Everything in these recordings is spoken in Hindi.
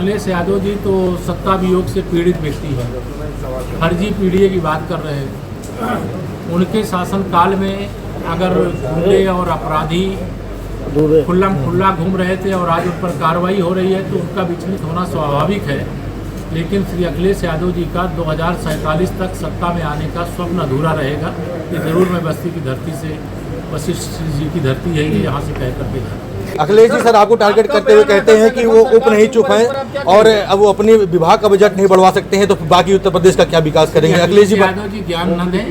अखिलेश यादव जी तो सत्ता वियोग से पीड़ित व्यक्ति है, फर्जी पीढ़ी की बात कर रहे हैं। उनके शासनकाल में अगर गुंडे और अपराधी खुल्ला घूम रहे थे और आज उन पर कार्रवाई हो रही है तो उनका विचलित होना स्वाभाविक है। लेकिन श्री अखिलेश यादव जी का 2047 तक सत्ता में आने का स्वप्न अधूरा रहेगा। ये जरूर मैं बस्ती की धरती से, वशिष्ठ जी की धरती है, ये यहाँ से कह करके जा। अखिलेश जी सर आपको टारगेट करते हुए कहते हैं कि वो उप नहीं चुप हैं और अब वो अपने विभाग का बजट नहीं बढ़वा सकते हैं, तो बाकी उत्तर प्रदेश का क्या विकास करेंगे? अखिलेश जी यादव जी ज्ञान न दें,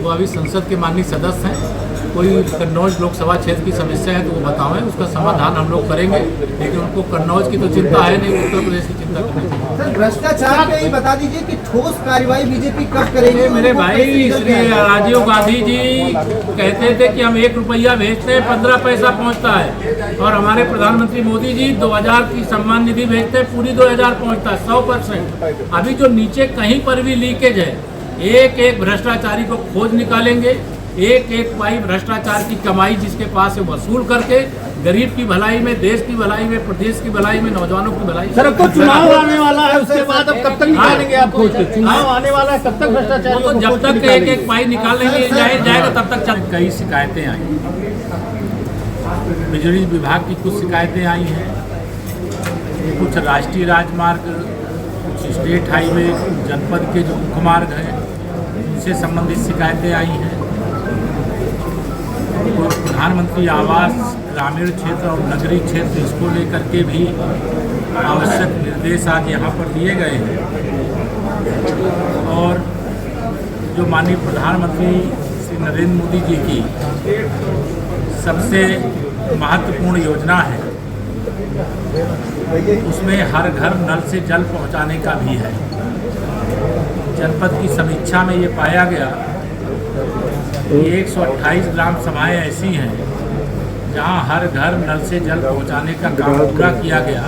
वो अभी संसद के माननीय सदस्य हैं। कोई कन्नौज लोकसभा क्षेत्र की समस्या है तो वो बताएं, उसका समाधान हम लोग करेंगे। लेकिन उनको कन्नौज की तो चिंता है नहीं, उत्तर प्रदेश की चिंता करनी है। सर भ्रष्टाचार पे ही बता दीजिए कि ठोस कार्रवाई बीजेपी कब करेगी? मेरे भाई श्री राजीव गांधी जी कहते थे कि हम 1 रुपया भेजते हैं 15 पैसा पहुंचता है, और हमारे प्रधानमंत्री मोदी जी 2000 की सम्मान निधि भेजते हैं, पूरी 2000 पहुंचता है 100%। अभी जो नीचे कहीं पर भी लीकेज है, एक एक भ्रष्टाचारी को खोज निकालेंगे, एक एक पाई भ्रष्टाचार की कमाई जिसके पास है वसूल करके गरीब की भलाई में, देश की भलाई में, प्रदेश की भलाई में, नौजवानों की भलाई। सर अब तो चुनाव आने वाला है, उसके बाद अब कब तक निकालेंगे आप खोज के? चुनाव आने वाला है, कब तक भ्रष्टाचार? तो जब तक एक एक पाई निकालेंगे जाएगा तब तक चल। कई शिकायतें आई, बिजली विभाग की कुछ शिकायतें आई हैं, कुछ राष्ट्रीय राजमार्ग, कुछ स्टेट हाईवे, जनपद के जो मुख्य मार्ग हैं उनसे संबंधित शिकायतें आई हैं। और प्रधानमंत्री आवास ग्रामीण क्षेत्र और नगरीय क्षेत्र, इसको लेकर के भी आवश्यक निर्देश आज यहाँ पर दिए गए हैं। और जो माननीय प्रधानमंत्री श्री नरेंद्र मोदी जी की सबसे महत्वपूर्ण योजना है, उसमें हर घर नल से जल पहुँचाने का भी है। जनपद की समीक्षा में ये पाया गया 128 ग्राम सभाएँ ऐसी हैं जहां हर घर नल से जल पहुंचाने का काम पूरा किया गया,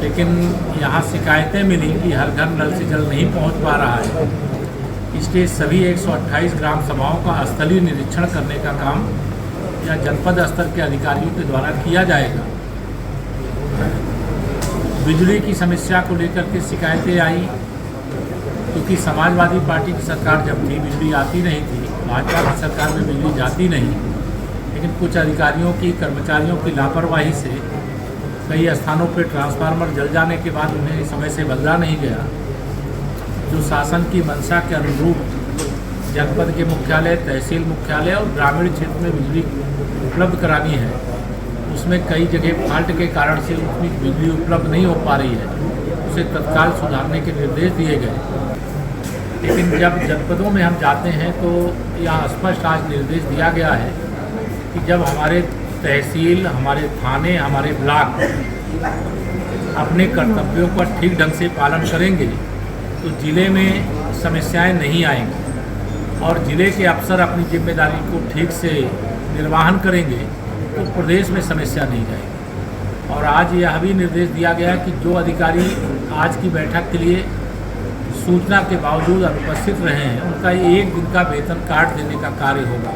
लेकिन यहां शिकायतें मिली कि हर घर नल से जल नहीं पहुंच पा रहा है। इसलिए सभी 128 ग्राम सभाओं का स्थलीय निरीक्षण करने का काम या जनपद स्तर के अधिकारियों के द्वारा किया जाएगा। बिजली की समस्या को लेकर के शिकायतें आई, क्योंकि समाजवादी पार्टी की सरकार जब थी बिजली आती नहीं थी, भाजपा की सरकार में बिजली जाती नहीं, लेकिन कुछ अधिकारियों की, कर्मचारियों की लापरवाही से कई स्थानों पर ट्रांसफार्मर जल जाने के बाद उन्हें समय से बदला नहीं गया। जो शासन की मंशा के अनुरूप जनपद के मुख्यालय, तहसील मुख्यालय और ग्रामीण क्षेत्र में बिजली उपलब्ध करानी है, उसमें कई जगह फॉल्ट के कारण से उतनी बिजली उपलब्ध नहीं हो पा रही है, उसे तत्काल सुधारने के निर्देश दिए गए। लेकिन जब जनपदों में हम जाते हैं तो यहाँ स्पष्ट आज निर्देश दिया गया है कि जब हमारे तहसील, हमारे थाने, हमारे ब्लॉक अपने कर्तव्यों का ठीक ढंग से पालन करेंगे तो ज़िले में समस्याएं नहीं आएंगी, और ज़िले के अफसर अपनी जिम्मेदारी को ठीक से निर्वहन करेंगे तो प्रदेश में समस्या नहीं जाएगी। और आज यह भी निर्देश दिया गया कि जो अधिकारी आज की बैठक के लिए सूचना के बावजूद अनुपस्थित रहे हैं, उनका 1 दिन का वेतन काट देने का कार्य होगा।